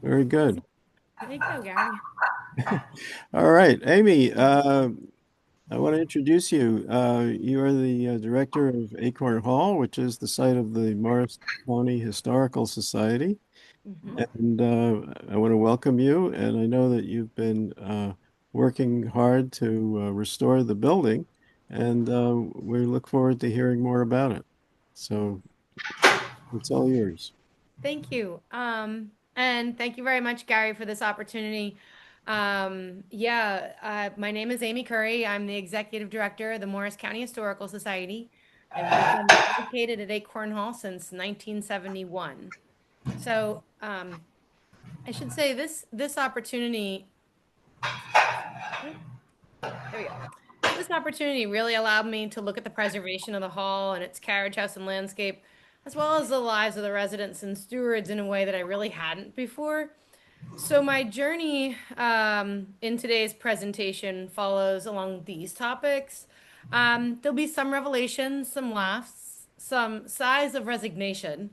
Very good. There you go, Gary. All right, Amy, I want to introduce you. You are the director of Acorn Hall, which is the site of the Morris County Historical Society. Hmm. And I want to welcome you. And I know that you've been working hard to restore the building, and we look forward to hearing more about it. So it's all yours. Thank you. And thank you very much, Gary, for this opportunity. My name is Amy Curry. I'm the executive director of the Morris County Historical Society, and we've been located at Acorn Hall since 1971. So I should say this opportunity, oh, there we go. This opportunity really allowed me to look at the preservation of the hall and its carriage house and landscape, as well as the lives of the residents and stewards in a way that I really hadn't before. So my journey in today's presentation follows along these topics. There'll be some revelations, some laughs, some sighs of resignation,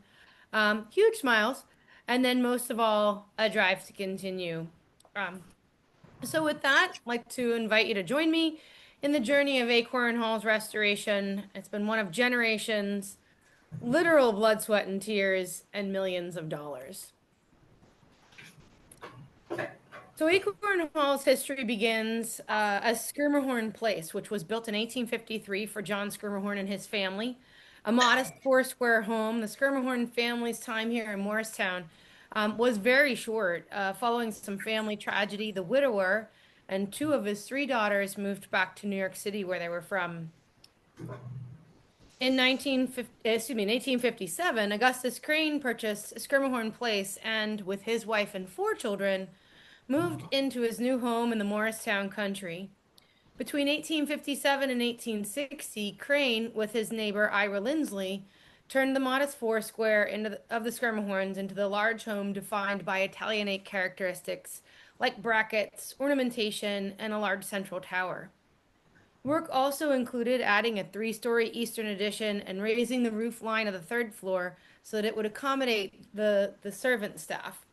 huge smiles, and then most of all, a drive to continue. Um, so with that, I'd like to invite you to join me in the journey of Acorn Hall's restoration. It's been one of generations, literal blood, sweat, and tears, and millions of dollars. So Acorn Hall's history begins as Skirmahorn Place, which was built in 1853 for John Skirmahorn and his family. A modest four-square home. The Skirmahorn family's time here in Morristown was very short. Following some family tragedy, the widower and two of his three daughters moved back to New York City, where they were from. In 1857, Augustus Crane purchased Skirmahorn Place and, with his wife and four children, moved into his new home in the Morristown country. Between 1857 and 1860, Crane, with his neighbor Ira Lindsley, turned the modest foursquare of the Skirmahorns into the large home defined by Italianate characteristics like brackets, ornamentation, and a large central tower. Work also included adding a three-story eastern addition and raising the roof line of the third floor so that it would accommodate the servant staff.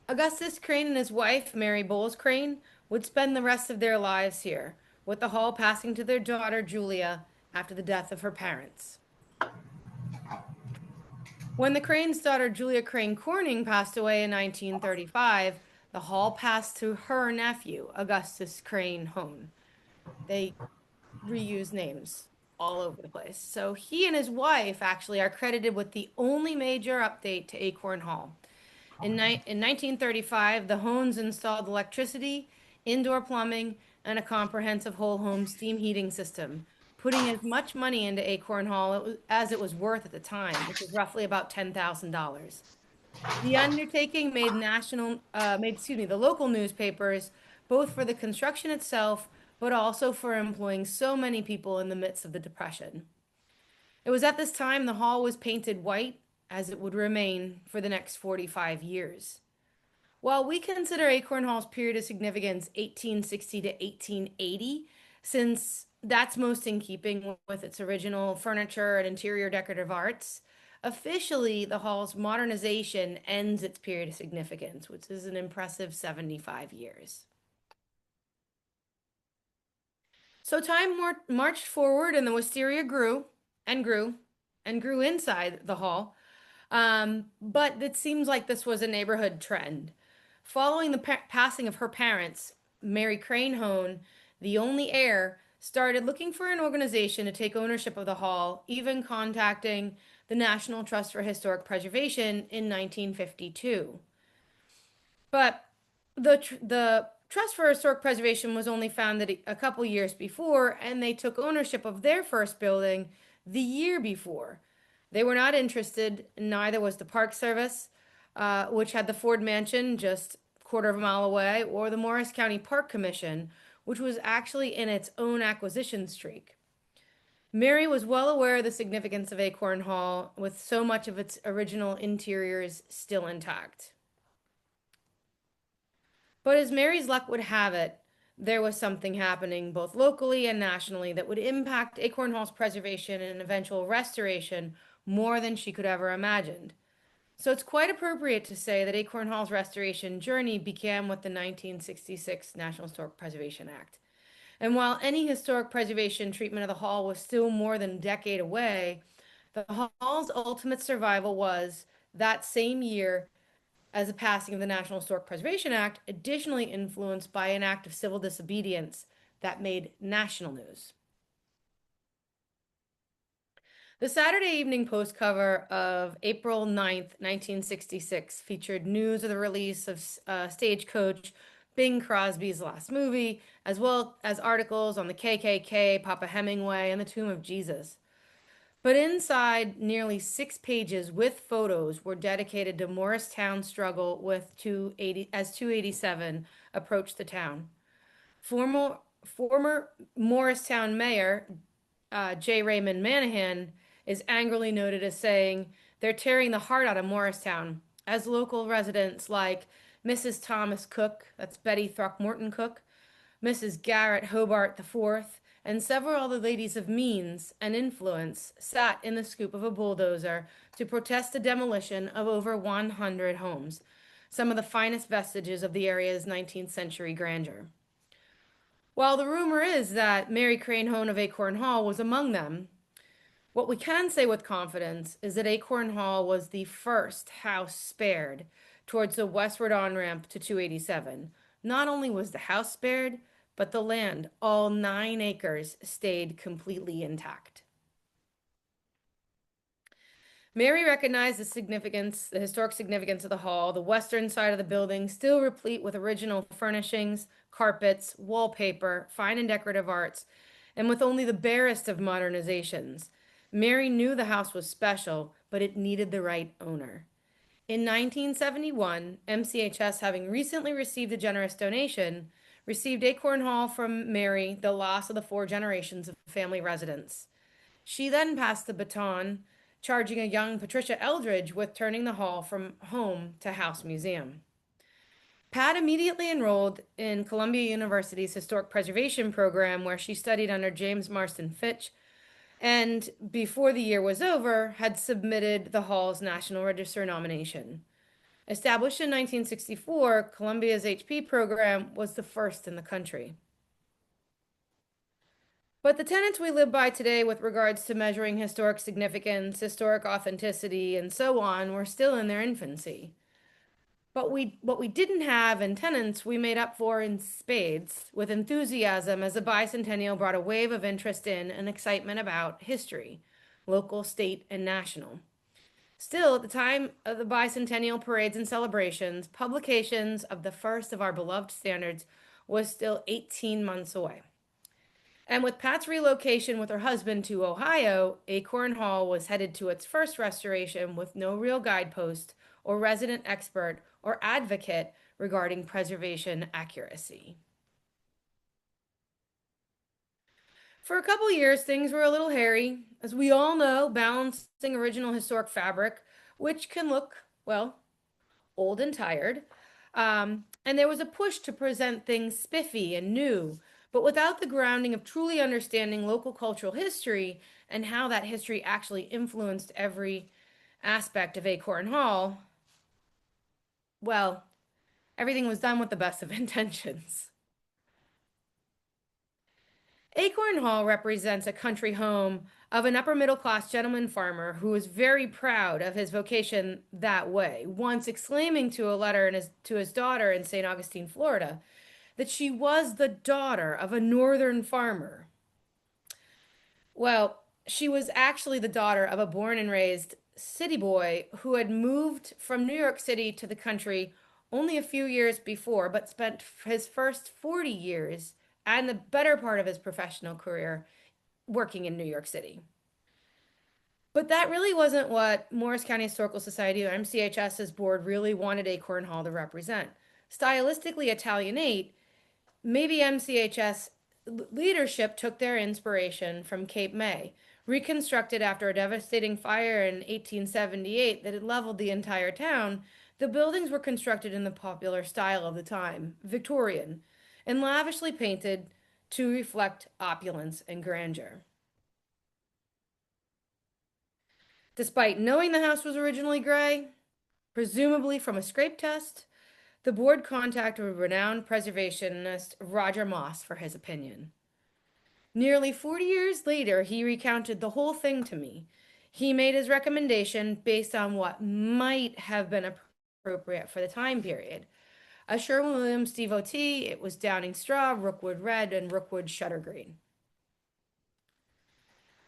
Augustus Crane and his wife, Mary Bowles Crane, would spend the rest of their lives here, with the hall passing to their daughter, Julia, after the death of her parents. When the Crane's daughter, Julia Crane Corning, passed away in 1935, the hall passed to her nephew, Augustus Crane Hone. They reuse names all over the place. So he and his wife actually are credited with the only major update to Acorn Hall. In 1935, the Hones installed electricity, indoor plumbing, and a comprehensive whole home steam heating system, putting as much money into Acorn Hall as it was worth at the time, which was roughly about $10,000. The undertaking made the local newspapers, both for the construction itself, but also for employing so many people in the midst of the Depression. It was at this time the hall was painted white, as it would remain for the next 45 years. While we consider Acorn Hall's period of significance 1860 to 1880, since that's most in keeping with its original furniture and interior decorative arts, officially the hall's modernization ends its period of significance, which is an impressive 75 years. So time marched forward and the wisteria grew and grew and grew inside the hall. But it seems like this was a neighborhood trend. Following the passing of her parents, Mary Crane Hone, the only heir, started looking for an organization to take ownership of the hall, even contacting the National Trust for Historic Preservation in 1952. But the Trust for Historic Preservation was only founded a couple years before, and they took ownership of their first building the year before. They were not interested, neither was the Park Service, which had the Ford Mansion just a quarter of a mile away, or the Morris County Park Commission, which was actually in its own acquisition streak. Mary was well aware of the significance of Acorn Hall, with so much of its original interiors still intact. But as Mary's luck would have it, there was something happening both locally and nationally that would impact Acorn Hall's preservation and eventual restoration more than she could ever imagined. So it's quite appropriate to say that Acorn Hall's restoration journey began with the 1966 National Historic Preservation Act. And while any historic preservation treatment of the hall was still more than a decade away, the hall's ultimate survival was that same year as the passing of the National Historic Preservation Act, additionally influenced by an act of civil disobedience that made national news. The Saturday Evening Post cover of April 9th, 1966 featured news of the release of Stagecoach Bing Crosby's last movie, as well as articles on the KKK, Papa Hemingway, and the Tomb of Jesus. But inside, nearly 6 pages with photos were dedicated to Morristown's struggle with 280 as 287 approached the town. Former Morristown Mayor J. Raymond Manahan is angrily noted as saying, "They're tearing the heart out of Morristown," as local residents like Mrs. Thomas Cook, that's Betty Throckmorton Cook, Mrs. Garrett Hobart IV, and several other ladies of means and influence sat in the scoop of a bulldozer to protest the demolition of over 100 homes, some of the finest vestiges of the area's 19th century grandeur. While the rumor is that Mary Crane Hone of Acorn Hall was among them, what we can say with confidence is that Acorn Hall was the first house spared towards the westward on-ramp to 287. Not only was the house spared, but the land, all 9 acres, stayed completely intact. Mary recognized the historic significance of the hall, the western side of the building, still replete with original furnishings, carpets, wallpaper, fine and decorative arts, and with only the barest of modernizations. Mary knew the house was special, but it needed the right owner. In 1971, MCHS, having recently received a generous donation, received Acorn Hall from Mary, the last of the 4 generations of family residents. She then passed the baton, charging a young Patricia Eldridge with turning the hall from home to house museum. Pat immediately enrolled in Columbia University's Historic Preservation program, where she studied under James Marston Fitch, and before the year was over, had submitted the Hall's National Register nomination. Established in 1964, Columbia's HP program was the first in the country. But the tenets we live by today with regards to measuring historic significance, historic authenticity, and so on were still in their infancy. But what we didn't have in tenets, we made up for in spades with enthusiasm as the bicentennial brought a wave of interest in and excitement about history, local, state, and national. Still, at the time of the bicentennial parades and celebrations, publications of the first of our beloved standards was still 18 months away. And with Pat's relocation with her husband to Ohio, Acorn Hall was headed to its first restoration with no real guidepost or resident expert or advocate regarding preservation accuracy. For a couple years, things were a little hairy. As we all know, balancing original historic fabric, which can look, well, old and tired. And there was a push to present things spiffy and new, but without the grounding of truly understanding local cultural history and how that history actually influenced every aspect of Acorn Hall, well, everything was done with the best of intentions. Acorn Hall represents a country home of an upper middle class gentleman farmer who was very proud of his vocation that way, once exclaiming to a letter to his daughter in St. Augustine, Florida, that she was the daughter of a northern farmer. Well, she was actually the daughter of a born and raised city boy who had moved from New York City to the country only a few years before, but spent his first 40 years and the better part of his professional career working in New York City. But that really wasn't what Morris County Historical Society or MCHS's board really wanted Acorn Hall to represent. Stylistically Italianate, maybe MCHS leadership took their inspiration from Cape May, reconstructed after a devastating fire in 1878 that had leveled the entire town. The buildings were constructed in the popular style of the time, Victorian, and lavishly painted to reflect opulence and grandeur. Despite knowing the house was originally gray, Presumably from a scrape test, the board contacted renowned preservationist Roger Moss for his opinion. Nearly 40 years later, he recounted the whole thing to me. He made his recommendation based on what might have been appropriate for the time period. A Sherwin-Williams devotee, it was Downing straw, Rookwood red, and Rookwood shutter green.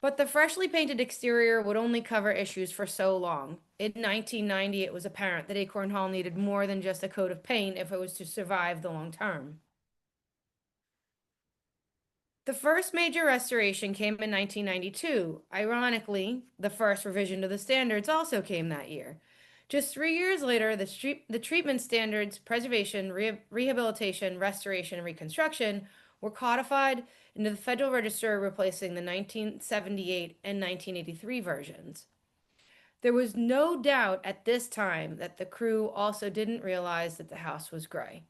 But the freshly painted exterior would only cover issues for so long. In 1990, it was apparent that Acorn Hall needed more than just a coat of paint if it was to survive the long term. The first major restoration came in 1992. Ironically, the first revision to the standards also came that year. Just 3 years later, the treatment standards, preservation, rehabilitation, restoration, and reconstruction were codified into the Federal Register, replacing the 1978 and 1983 versions. There was no doubt at this time that the crew also didn't realize that the house was gray.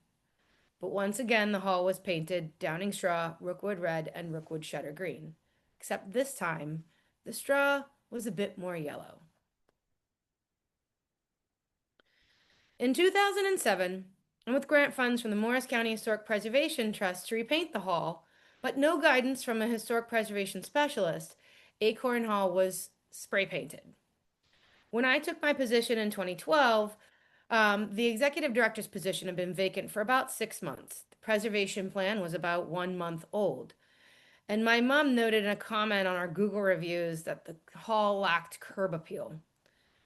But once again, the hall was painted Downing straw, Rookwood red, and Rookwood shutter green. Except this time, the straw was a bit more yellow. In 2007, and with grant funds from the Morris County Historic Preservation Trust to repaint the hall, but no guidance from a historic preservation specialist, Acorn Hall was spray painted. When I took my position in 2012, the executive director's position had been vacant for about 6 months. The preservation plan was about 1 month old. And my mom noted in a comment on our Google reviews that the hall lacked curb appeal.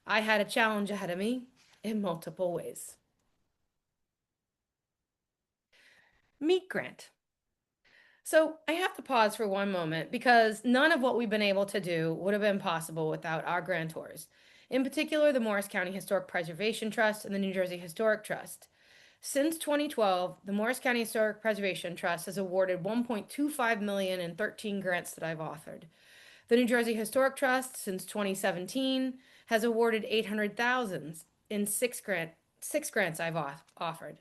I had a challenge ahead of me in multiple ways. Meet Grant. So I have to pause for one moment because none of what we've been able to do would have been possible without our grantors, in particular the Morris County Historic Preservation Trust and the New Jersey Historic Trust. Since 2012, the Morris County Historic Preservation Trust has awarded 1.25 million in 13 grants that I've authored. The New Jersey Historic Trust, since 2017, has awarded 800,000 in six grants I've authored.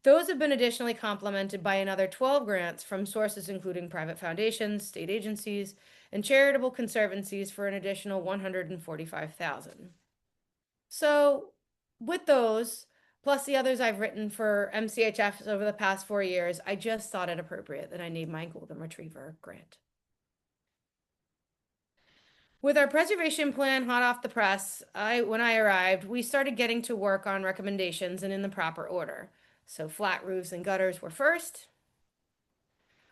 Those have been additionally complemented by another 12 grants from sources including private foundations, state agencies, and charitable conservancies for an additional 145,000. So, with those, plus the others I've written for MCHFs over the past 4 years, I just thought it appropriate that I name my Golden Retriever grant. With our preservation plan hot off the press, when I arrived, we started getting to work on recommendations and in the proper order. So flat roofs and gutters were first,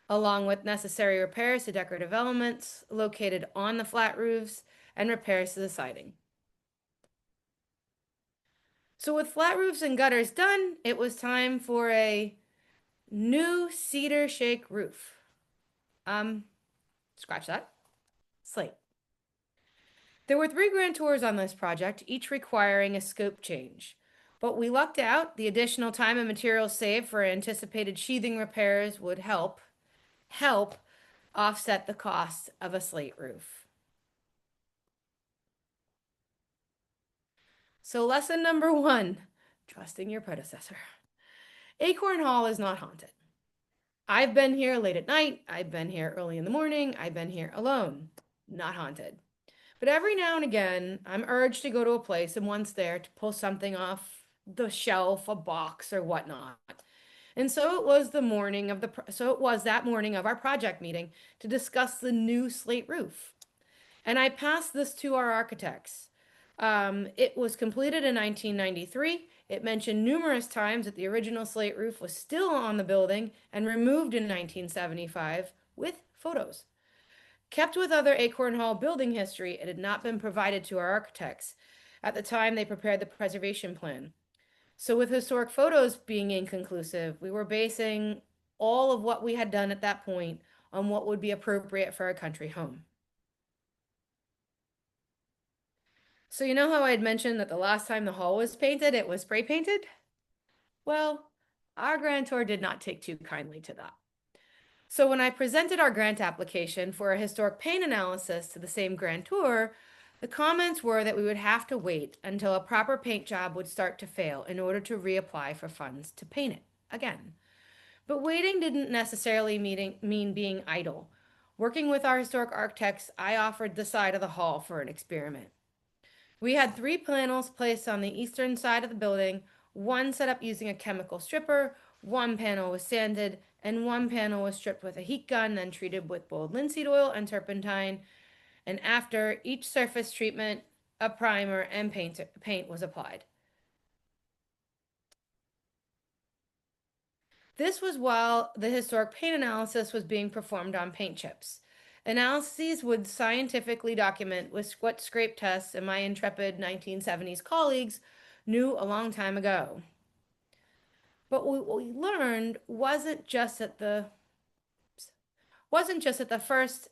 along with necessary repairs to decorative elements located on the flat roofs and repairs to the siding. So with flat roofs and gutters done, it was time for a new cedar shake roof. Scratch that. Slate. There were 3 grantors on this project, each requiring a scope change. But we lucked out. The additional time and materials saved for anticipated sheathing repairs would help offset the cost of a slate roof. So lesson number 1, trusting your predecessor. Acorn Hall is not haunted. I've been here late at night. I've been here early in the morning. I've been here alone. Not haunted. But every now and again, I'm urged to go to a place and once there to pull something off the shelf, a box or whatnot. And so it was that morning of our project meeting to discuss the new slate roof. And I passed this to our architects. It was completed in 1993. It mentioned numerous times that the original slate roof was still on the building and removed in 1975 with photos. Kept with other Acorn Hall building history, it had not been provided to our architects at the time they prepared the preservation plan. So with historic photos being inconclusive, we were basing all of what we had done at that point on what would be appropriate for a country home. So you know how I had mentioned that the last time the hall was painted, it was spray painted? Well, our grantor did not take too kindly to that. So when I presented our grant application for a historic paint analysis to the same grantor, the comments were that we would have to wait until a proper paint job would start to fail in order to reapply for funds to paint it again. But waiting didn't necessarily mean being idle. Working with our historic architects, I offered the side of the hall for an experiment. We had three panels placed on the eastern side of the building, one set up using a chemical stripper, one panel was sanded, and one panel was stripped with a heat gun, then treated with boiled linseed oil and turpentine. And after each surface treatment, a primer and paint was applied. This was while the historic paint analysis was being performed on paint chips. Analyses would scientifically document what scrape tests and my intrepid 1970s colleagues knew a long time ago. But what we learned wasn't just that the first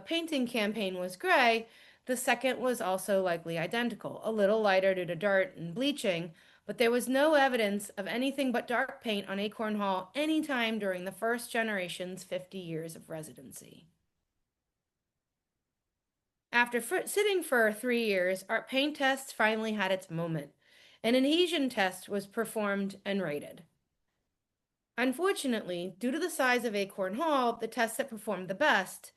painting campaign was gray. The second was also likely identical, a little lighter due to dirt and bleaching, but there was no evidence of anything but dark paint on Acorn Hall any time during the first generation's 50 years of residency. After sitting for 3 years, our paint test finally had its moment. An adhesion test was performed and rated. Unfortunately, due to the size of Acorn Hall, the test that performed the best,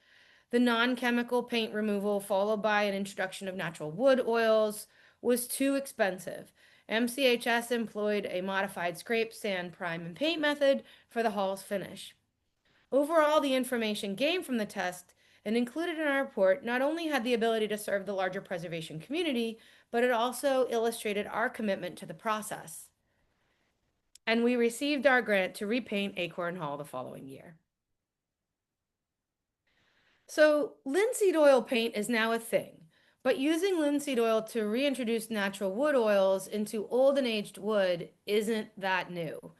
the non-chemical paint removal followed by an introduction of natural wood oils, was too expensive. MCHS employed a modified scrape, sand, prime, and paint method for the hall's finish. Overall, the information gained from the test and included in our report not only had the ability to serve the larger preservation community, but it also illustrated our commitment to the process. And we received our grant to repaint Acorn Hall the following year. So, linseed oil paint is now a thing, but using linseed oil to reintroduce natural wood oils into old and aged wood isn't that new.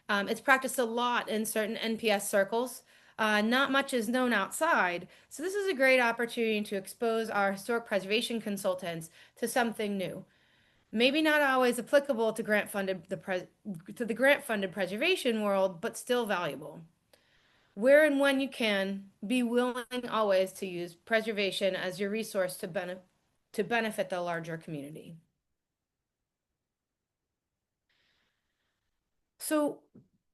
It's practiced a lot in certain NPS circles. Not much is known outside, so this is a great opportunity to expose our historic preservation consultants to something new. Maybe not always applicable to the grant-funded preservation world, but still valuable. Where and when you can, be willing always to use preservation as your resource to benefit the larger community. So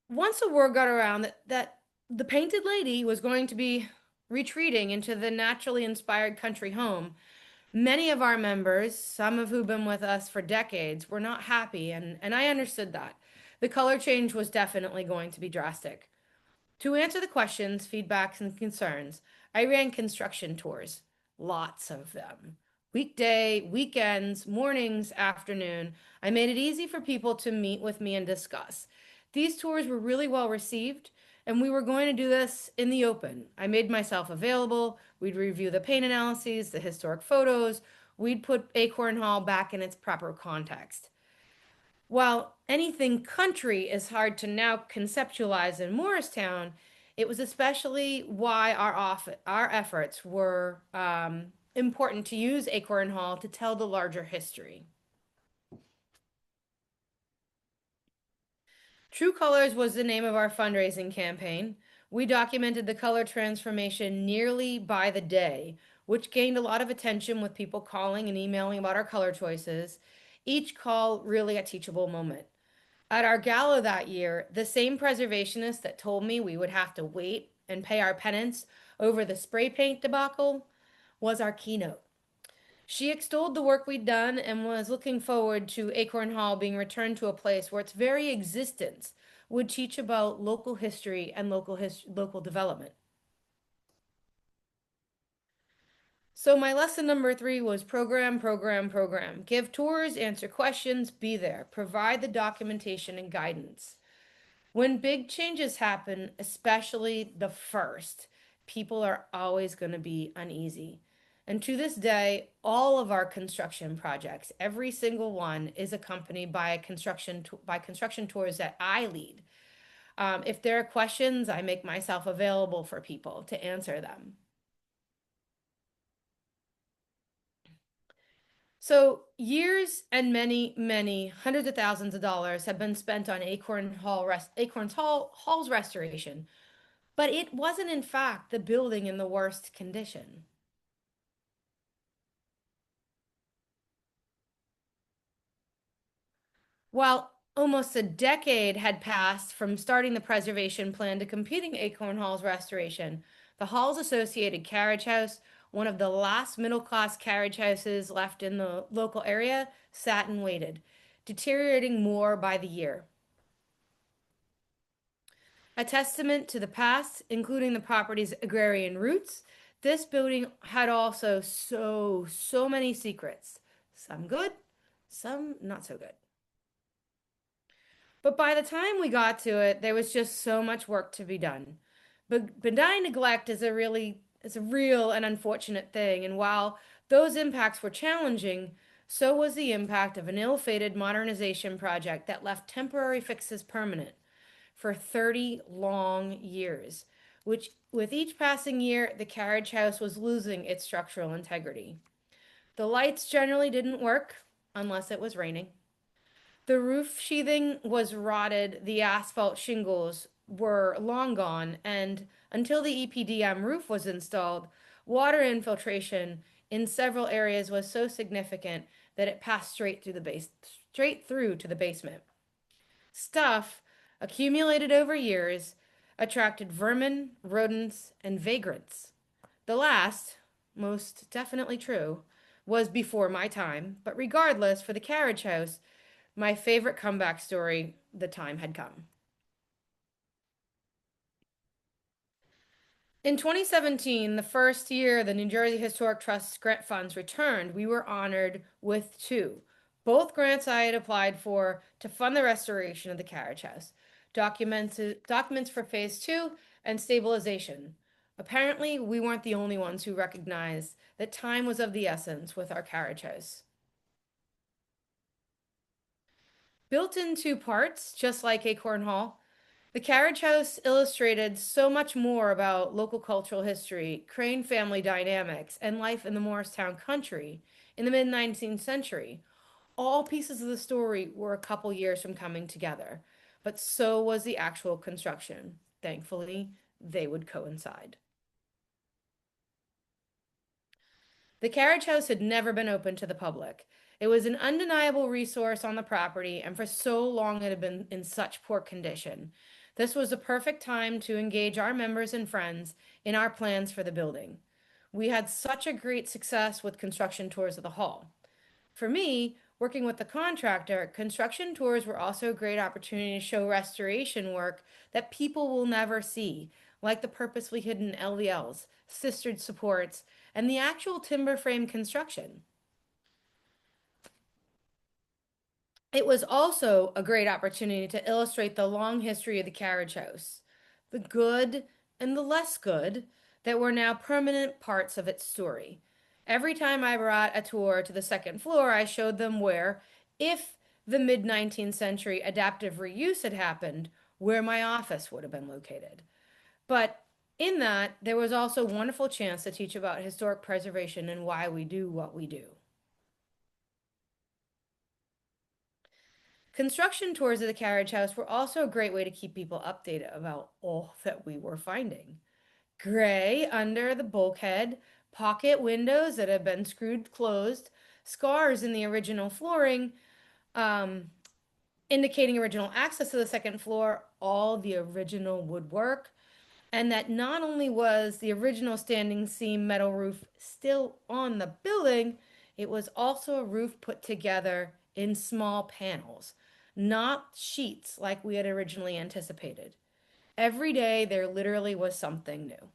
once the word got around that the painted lady was going to be retreating into the naturally inspired country home, many of our members, some of who've been with us for decades, were not happy, and I understood that. The color change was definitely going to be drastic. To answer the questions, feedbacks, and concerns, I ran construction tours, lots of them. Weekday, weekends, mornings, afternoon. I made it easy for people to meet with me and discuss. These tours were really well received, and we were going to do this in the open. I made myself available. We'd review the paint analyses, the historic photos. We'd put Acorn Hall back in its proper context. While anything country is hard to now conceptualize in Morristown, it was especially why our efforts were important to use Acorn Hall to tell the larger history. True Colors was the name of our fundraising campaign. We documented the color transformation nearly by the day, which gained a lot of attention with people calling and emailing about our color choices. Each call really a teachable moment. At our gala that year, the same preservationist that told me we would have to wait and pay our penance over the spray paint debacle was our keynote. She extolled the work we'd done and was looking forward to Acorn Hall being returned to a place where its very existence would teach about local history and local development. So my lesson number 3 was program, program, program. Give tours, answer questions, be there. Provide the documentation and guidance. When big changes happen, especially the first, people are always going to be uneasy. And to this day, all of our construction projects, every single one is accompanied by construction tours that I lead. If there are questions, I make myself available for people to answer them. So years and many, many hundreds of thousands of dollars have been spent on Hall's restoration, but it wasn't in fact the building in the worst condition. While almost a decade had passed from starting the preservation plan to completing Acorn Hall's restoration, the Hall's associated carriage house one of the last middle-class carriage houses left in the local area, sat and waited, deteriorating more by the year. A testament to the past, including the property's agrarian roots, this building had also so many secrets. Some good, some not so good. But by the time we got to it, there was just so much work to be done. But benign neglect is a real and unfortunate thing, and while those impacts were challenging, so was the impact of an ill-fated modernization project that left temporary fixes permanent for 30 long years, which with each passing year, the carriage house was losing its structural integrity. The lights generally didn't work unless it was raining. The roof sheathing was rotted, the asphalt shingles were long gone, and until the EPDM roof was installed, water infiltration in several areas was so significant that it passed straight through to the basement. Stuff accumulated over years attracted vermin, rodents, and vagrants. The last, most definitely true, was before my time, but regardless, for the carriage house, my favorite comeback story, the time had come. In 2017, the first year the New Jersey Historic Trust grant funds returned, we were honored with two. Both grants I had applied for to fund the restoration of the carriage house. Documents for phase two and stabilization. Apparently, we weren't the only ones who recognized that time was of the essence with our carriage house. Built in two parts, just like Acorn Hall, the carriage house illustrated so much more about local cultural history, Crane family dynamics, and life in the Morristown country in the mid 19th century. All pieces of the story were a couple years from coming together, but so was the actual construction. Thankfully, they would coincide. The carriage house had never been open to the public. It was an undeniable resource on the property, and for so long it had been in such poor condition. This was the perfect time to engage our members and friends in our plans for the building. We had such a great success with construction tours of the hall. For me, working with the contractor, construction tours were also a great opportunity to show restoration work that people will never see, like the purposely hidden LVLs, cistered supports, and the actual timber frame construction. It was also a great opportunity to illustrate the long history of the carriage house, the good and the less good that were now permanent parts of its story. Every time I brought a tour to the second floor, I showed them where, if the mid 19th century adaptive reuse had happened, where my office would have been located. But in that, there was also a wonderful chance to teach about historic preservation and why we do what we do. Construction tours of the carriage house were also a great way to keep people updated about all that we were finding. Gray under the bulkhead, pocket windows that had been screwed closed, scars in the original flooring, um, indicating original access to the second floor, all the original woodwork, and that not only was the original standing seam metal roof still on the building, it was also a roof put together in small panels, not sheets like we had originally anticipated. Every day there literally was something new.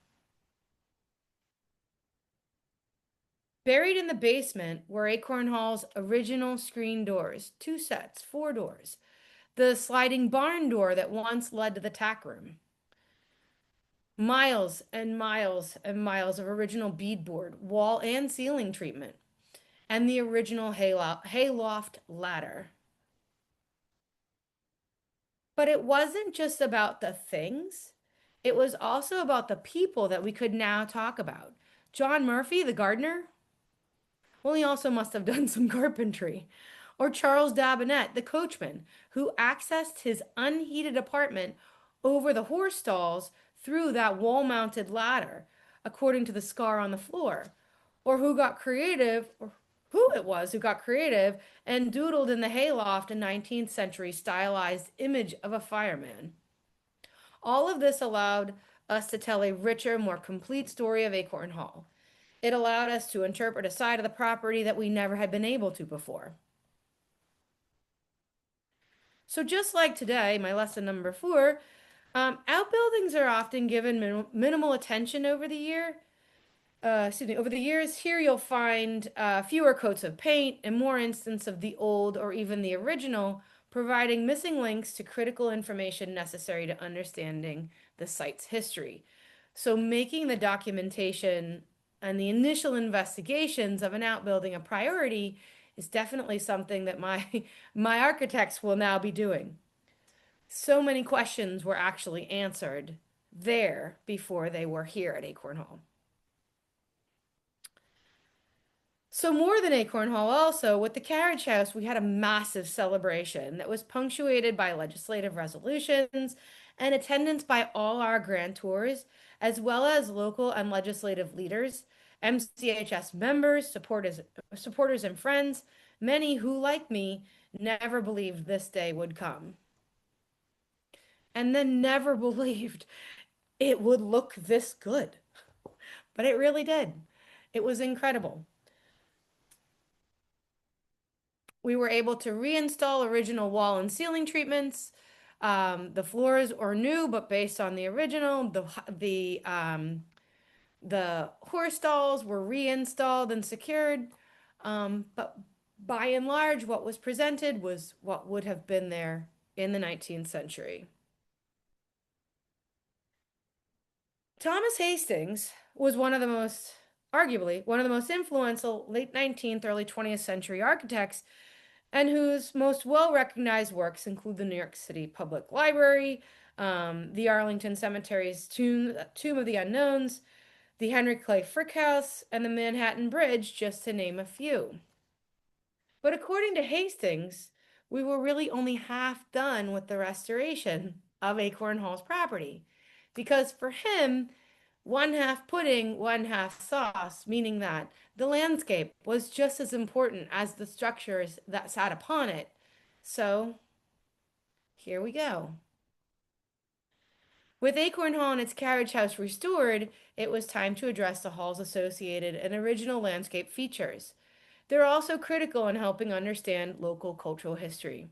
Buried in the basement were Acorn Hall's original screen doors, two sets, four doors. The sliding barn door that once led to the tack room. Miles and miles and miles of original beadboard, wall and ceiling treatment, and the original hayloft ladder. But it wasn't just about the things, it was also about the people that we could now talk about. John Murphy, the gardener, well, he also must have done some carpentry. Or Charles Dabinet, the coachman, who accessed his unheated apartment over the horse stalls through that wall-mounted ladder, according to the scar on the floor. Or who got creative, or who it was who got creative and doodled in the hayloft a 19th century stylized image of a fireman. All of this allowed us to tell a richer, more complete story of Acorn Hall. It allowed us to interpret a side of the property that we never had been able to before. So just like today, my lesson number four, outbuildings are often given minimal attention over the years. Here you'll find fewer coats of paint and more instances of the old or even the original, providing missing links to critical information necessary to understanding the site's history. So making the documentation and the initial investigations of an outbuilding a priority is definitely something that my my architects will now be doing. So many questions were actually answered there before they were here at Acorn Hall. So more than Acorn Hall, also with the carriage house, we had a massive celebration that was punctuated by legislative resolutions and attendance by all our grand tours, as well as local and legislative leaders, MCHS members, supporters and friends, many who, like me, never believed this day would come. And then never believed it would look this good. But it really did. It was incredible. We were able to reinstall original wall and ceiling treatments. The floors are new, but based on the original. The horse stalls were reinstalled and secured. But by and large, what was presented was what would have been there in the 19th century. Thomas Hastings was arguably, one of the most influential late 19th, early 20th century architects, and whose most well-recognized works include the New York City Public Library, the Arlington Cemetery's Tomb of the Unknowns, the Henry Clay Frick House, and the Manhattan Bridge, just to name a few. But according to Hastings, we were really only half done with the restoration of Acorn Hall's property. Because for him, one half pudding, one half sauce, meaning that the landscape was just as important as the structures that sat upon it. So here we go. With Acorn Hall and its carriage house restored, it was time to address the hall's associated and original landscape features. They're also critical in helping understand local cultural history.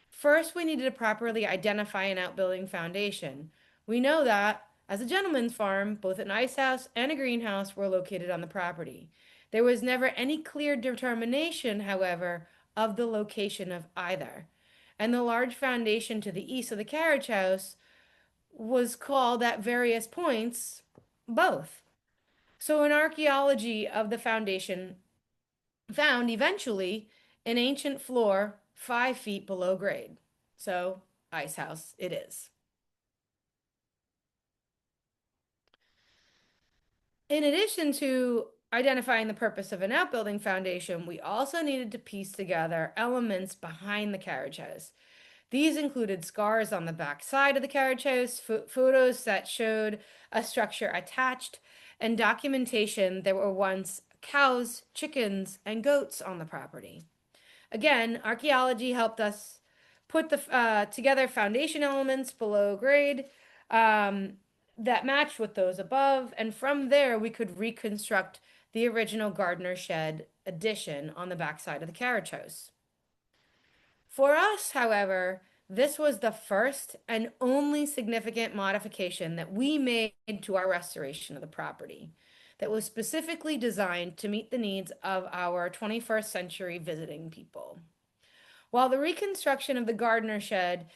First, we needed to properly identify an outbuilding foundation. We know that, as a gentleman's farm, both an ice house and a greenhouse were located on the property. There was never any clear determination, however, of the location of either. And the large foundation to the east of the carriage house was called at various points both. So, an archaeology of the foundation found eventually an ancient floor 5 feet below grade. So, ice house it is. In addition to identifying the purpose of an outbuilding foundation, we also needed to piece together elements behind the carriage house. These included scars on the back side of the carriage house, photos that showed a structure attached, and documentation there were once cows, chickens, and goats on the property. Again, archaeology helped us put together foundation elements below grade um, that matched with those above, and from there we could reconstruct the original gardener shed addition on the backside of the carriage house. For us, however, this was the first and only significant modification that we made to our restoration of the property that was specifically designed to meet the needs of our 21st century visiting people. While the reconstruction of the gardener shed,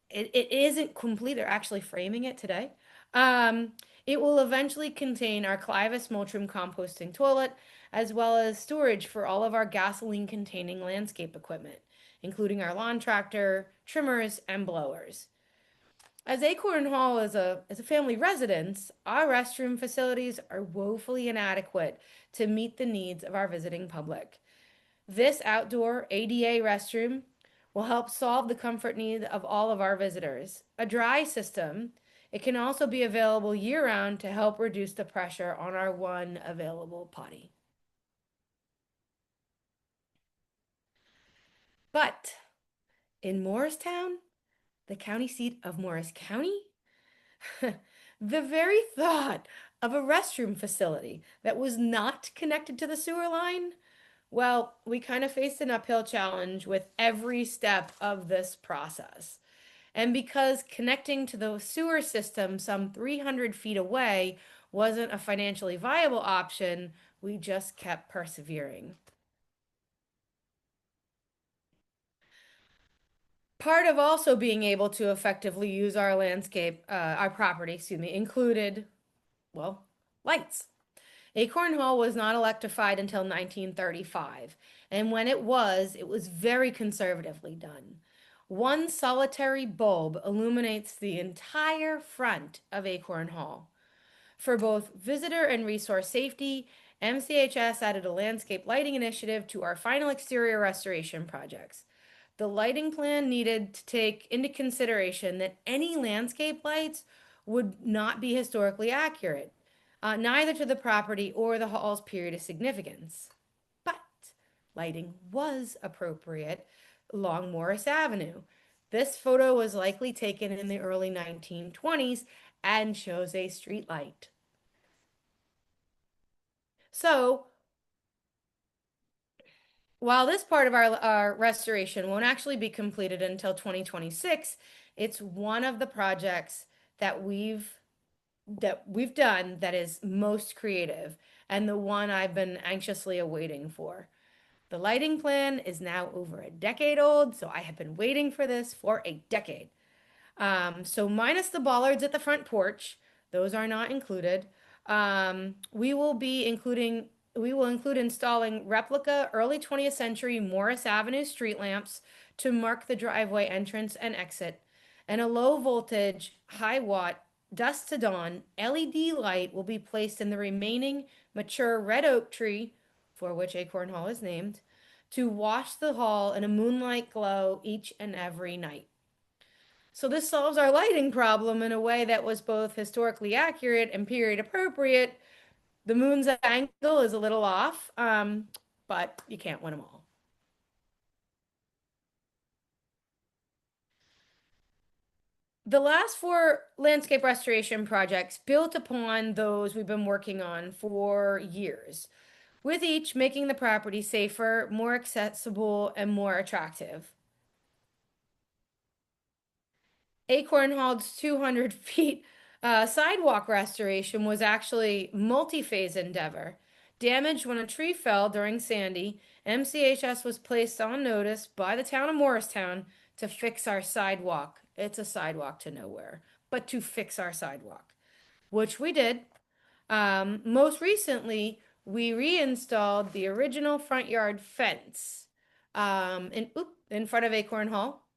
it isn't complete, they're actually framing it today. Um, it will eventually contain our Clivus Multrum composting toilet, as well as storage for all of our gasoline-containing landscape equipment, including our lawn tractor, trimmers, and blowers. As Acorn Hall is a family residence, our restroom facilities are woefully inadequate to meet the needs of our visiting public. This outdoor ADA restroom will help solve the comfort need of all of our visitors. A dry system, it can also be available year-round to help reduce the pressure on our one available potty. But in Morristown, the county seat of Morris County, the very thought of a restroom facility that was not connected to the sewer line? Well, we kind of faced an uphill challenge with every step of this process. And because connecting to the sewer system some 300 feet away wasn't a financially viable option, we just kept persevering. Part of also being able to effectively use our landscape, our property, excuse me, included, well, lights. Acorn Hall was not electrified until 1935, and when it was very conservatively done. One solitary bulb illuminates the entire front of Acorn Hall. For both visitor and resource safety, MCHS added a landscape lighting initiative to our final exterior restoration projects. The lighting plan needed to take into consideration that any landscape lights would not be historically accurate, neither to the property or the hall's period of significance. But lighting was appropriate along Morris Avenue. This photo was likely taken in the early 1920s and shows a street light. So, while this part of our restoration won't actually be completed until 2026, it's one of the projects that we've done that is most creative and the one I've been anxiously awaiting for. The lighting plan is now over a decade old, so I have been waiting for this for a decade. So minus the bollards at the front porch, those are not included. We will include installing replica early 20th century Morris Avenue street lamps to mark the driveway entrance and exit, and a low voltage, high watt, dusk to dawn LED light will be placed in the remaining mature red oak tree, for which Acorn Hall is named, to wash the hall in a moonlight glow each and every night. So this solves our lighting problem in a way that was both historically accurate and period appropriate. The moon's angle is a little off, but you can't win them all. The last four landscape restoration projects built upon those we've been working on for years, with each making the property safer, more accessible, and more attractive. Acorn Hall's 200 feet sidewalk restoration was actually multi-phase endeavor. Damaged when a tree fell during Sandy, MCHS was placed on notice by the town of Morristown to fix our sidewalk. It's a sidewalk to nowhere, but to fix our sidewalk, which we did. Most recently, we reinstalled the original front yard fence in front of Acorn Hall.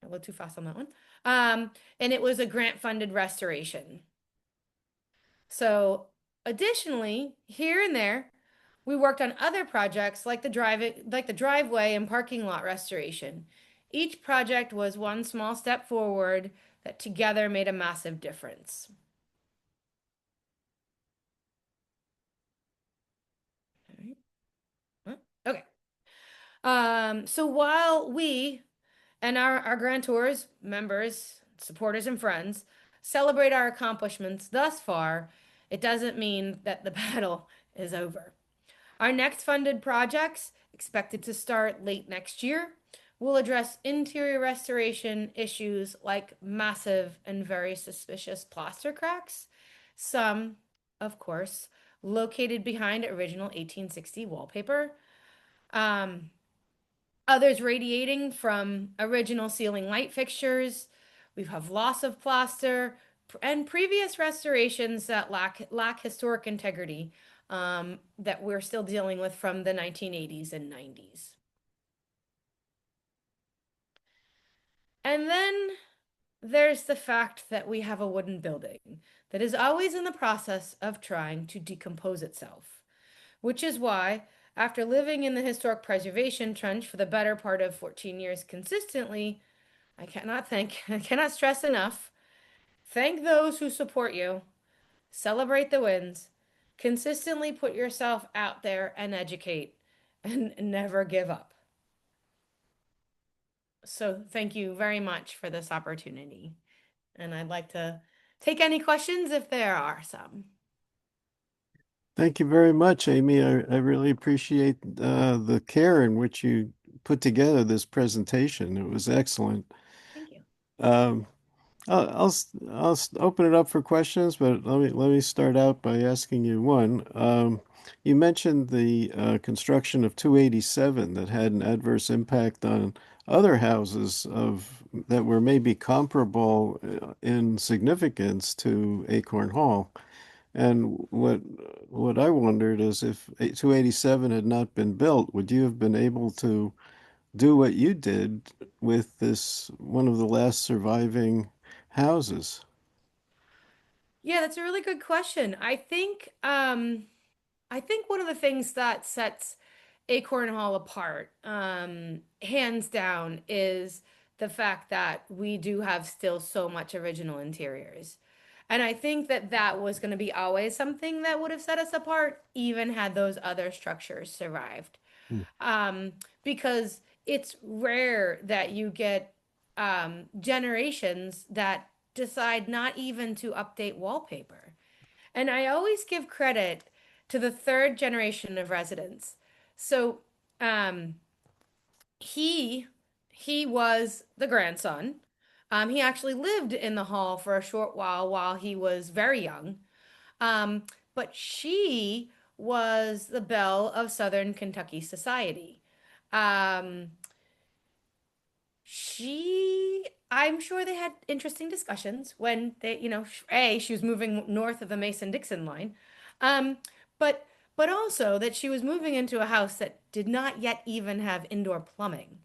A little too fast on that one. And it was a grant-funded restoration. So, additionally, here and there, we worked on other projects like the driveway and parking lot restoration. Each project was one small step forward that together made a massive difference. All right. Okay. So while we and our grantors, members, supporters, and friends celebrate our accomplishments thus far, it doesn't mean that the battle is over. Our next funded projects, expected to start late next year, will address interior restoration issues like massive and very suspicious plaster cracks, some, of course, located behind original 1860 wallpaper. Um, Others radiating from original ceiling light fixtures. We have loss of plaster and previous restorations that lack historic integrity that we're still dealing with from the 1980s and 90s. And then there's the fact that we have a wooden building that is always in the process of trying to decompose itself, which is why, after living in the historic preservation trench for the better part of 14 years consistently, I cannot stress enough. Thank those who support you. Celebrate the wins. Consistently put yourself out there and educate and never give up. So thank you very much for this opportunity. And I'd like to take any questions if there are some. Thank you very much, Amy. I really appreciate the care in which you put together this presentation. It was excellent. Thank you. Um, I'll open it up for questions, but let me start out by asking you one. You mentioned the construction of 287 that had an adverse impact on other houses of that were maybe comparable in significance to Acorn Hall. And what I wondered is if 287 had not been built, would you have been able to do what you did with this one of the last surviving houses? Yeah, that's a really good question. I think one of the things that sets Acorn Hall apart, hands down, is the fact that we do have still so much original interiors. And I think that that was going to be always something that would have set us apart, even had those other structures survived. Hmm. Um, because it's rare that you get generations that decide not even to update wallpaper. And I always give credit to the third generation of residents. So, um, he he was the grandson. He actually lived in the hall for a short while he was very young. Um, but she was the belle of Southern Kentucky society. Um, I'm sure they had interesting discussions when she was moving north of the Mason-Dixon line. Um, but but also that she was moving into a house that did not yet even have indoor plumbing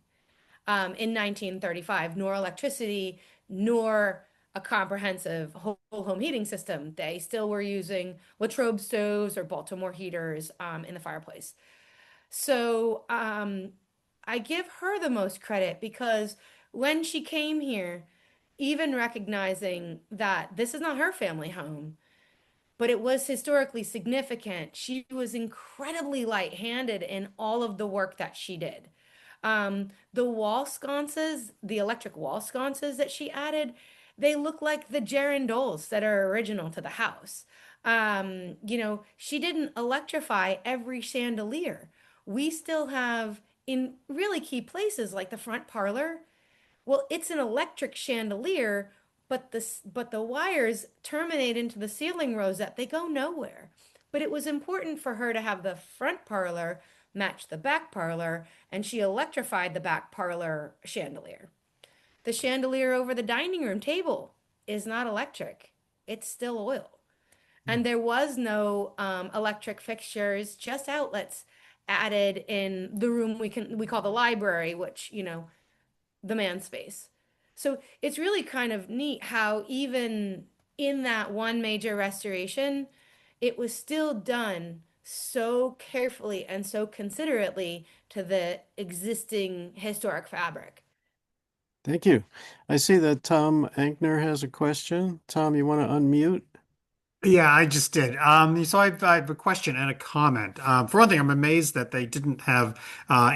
in 1935, nor electricity, nor a comprehensive whole home heating system. They still were using Latrobe stoves or Baltimore heaters in the fireplace. So I give her the most credit because when she came here, even recognizing that this is not her family home, but it was historically significant. She was incredibly light-handed in all of the work that she did. The wall sconces, the electric wall sconces that she added, they look like the girandoles that are original to the house. She didn't electrify every chandelier. We still have in really key places like the front parlor. Well, it's an electric chandelier, but the wires terminate into the ceiling rosette. They go nowhere. But it was important for her to have the front parlor match the back parlor, and she electrified the back parlor chandelier. The chandelier over the dining room table is not electric. It's still oil. And there was no electric fixtures, just outlets added in the room we call the library, which, the man space. So it's really kind of neat how even in that one major restoration, it was still done so carefully and so considerately to the existing historic fabric. Thank you. I see that Tom Ankner has a question. Tom, you want to unmute? Yeah, I just did. So I have a question and a comment. For one thing, I'm amazed that they didn't have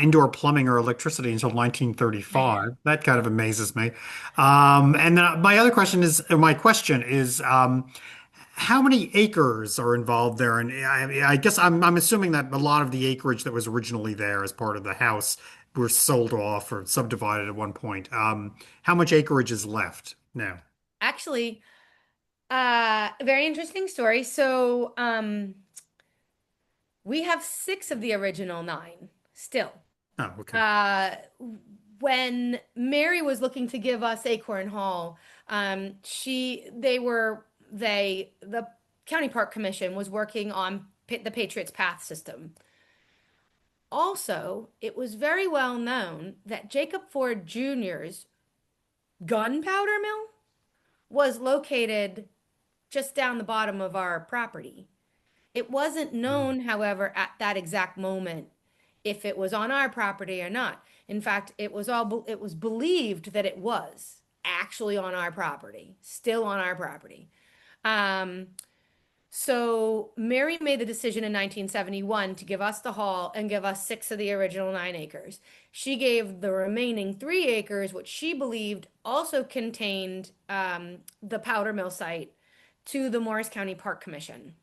indoor plumbing or electricity until 1935. That kind of amazes me. And then my other question is, my question is, how many acres are involved there? And I guess I'm assuming that a lot of the acreage that was originally there as part of the house were sold off or subdivided at one point. How much acreage is left now? Actually, very interesting story. So, we have six of the original nine still. Oh, okay. Uh, when Mary was looking to give us Acorn Hall, the County Park Commission was working on the Patriots Path system. Also, it was very well known that Jacob Ford Jr.'s gunpowder mill was located just down the bottom of our property. It wasn't known, however, at that exact moment if it was on our property or not. In fact, it was believed that it was actually on our property, still on our property. Um, so Mary made the decision in 1971 to give us the hall and give us six of the original 9 acres. She gave the remaining 3 acres, which she believed also contained the powder mill site, to the Morris County Park Commission.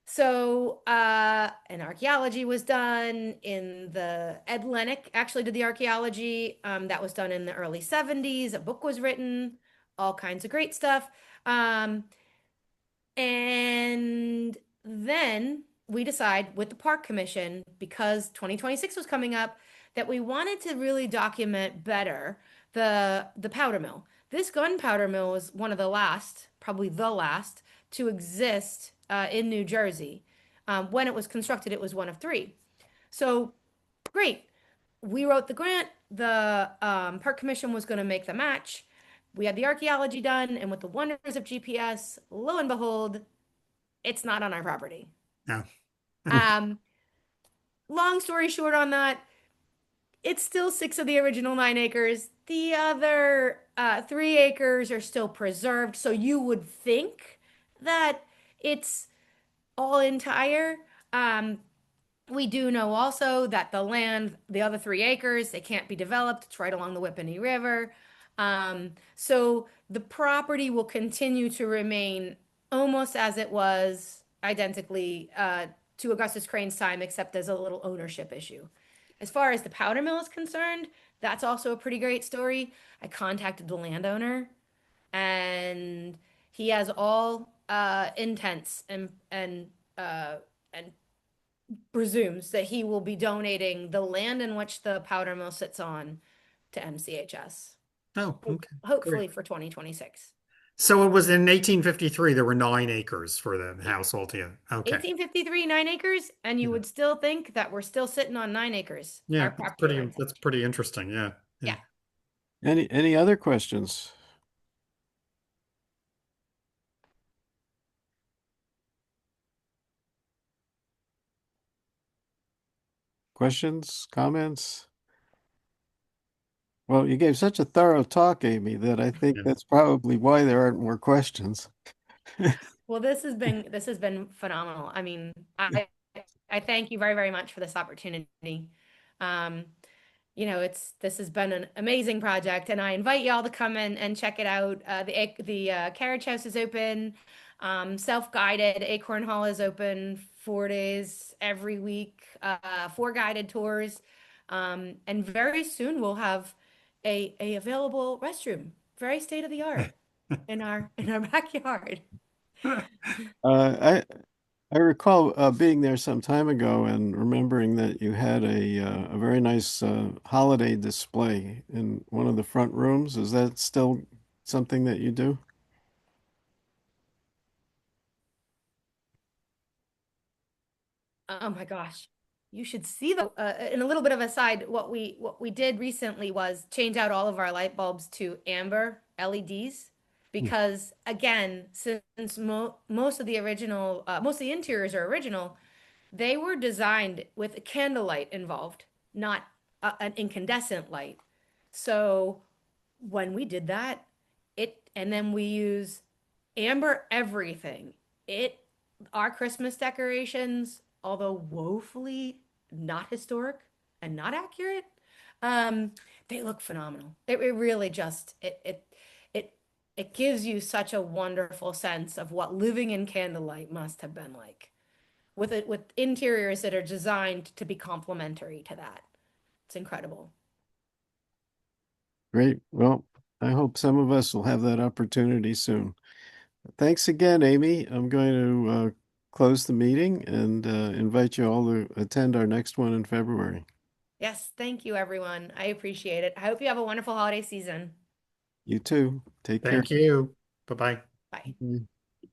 So, an archaeology was done in the Ed Lennox actually did the archaeology. That was done in the early 70s. A book was written, all kinds of great stuff. Um, and then we decide with the park commission, because 2026 was coming up, that we wanted to really document better the powder mill. This gunpowder mill was one of the last, probably the last, to exist in New Jersey. When it was constructed, it was one of three. So great. We wrote the grant. The park commission was going to make the match. We had the archaeology done, and with the wonders of GPS, lo and behold, it's not on our property. No. Um, Long story short on that, it's still six of the original 9 acres. The other 3 acres are still preserved. So you would think that it's all entire. Um, We do know also that the land, the other 3 acres, they can't be developed. It's right along the Whippany River. So the property will continue to remain almost as it was, identically to Augustus Crane's time, except there's a little ownership issue. As far as the powder mill is concerned, that's also a pretty great story. I contacted the landowner, and he has all intents and presumes that he will be donating the land in which the powder mill sits on to MCHS, Oh, okay. Great. hopefully for 2026. So it was in 1853, there were 9 acres for the house altogether. Okay. 1853, 9 acres, and you Yeah. would still think that we're still sitting on 9 acres, Yeah, our property line that's technically. pretty interesting. Yeah. Yeah. Yeah. Any other questions? Questions? Comments? Well, you gave such a thorough talk, Amy, that I think Yeah. that's probably why there aren't more questions. Well, this has been phenomenal. I mean, I thank you very, very much for this opportunity. Um, this has been an amazing project, and I invite y'all to come in and check it out. The carriage house is open, self-guided. Acorn Hall is open 4 days every week, 4 guided tours, and very soon we'll have a available restroom, very state of the art, in our backyard. Uh, I recall being there some time ago and remembering that you had a very nice holiday display in one of the front rooms. Is that still something that you do? Oh my gosh. You should see the in a little bit of a side, what we did recently was change out all of our light bulbs to amber LEDs, Hmm. because again, since most of the interiors are original, they were designed with a candlelight involved, not an incandescent light. So when we did that, and then we use amber everything. It, our Christmas decorations, although woefully not historic and not accurate, um, they look phenomenal. It really just it it gives you such a wonderful sense of what living in candlelight must have been like, with interiors that are designed to be complementary to that. It's incredible. Great. Well, I hope some of us will have that opportunity soon. Thanks again, Amy. I'm going to close the meeting and invite you all to attend our next one in February. Yes, thank you, everyone. I appreciate it. I hope you have a wonderful holiday season. You too. Take care. Thank you. Bye-bye. Bye. Mhm.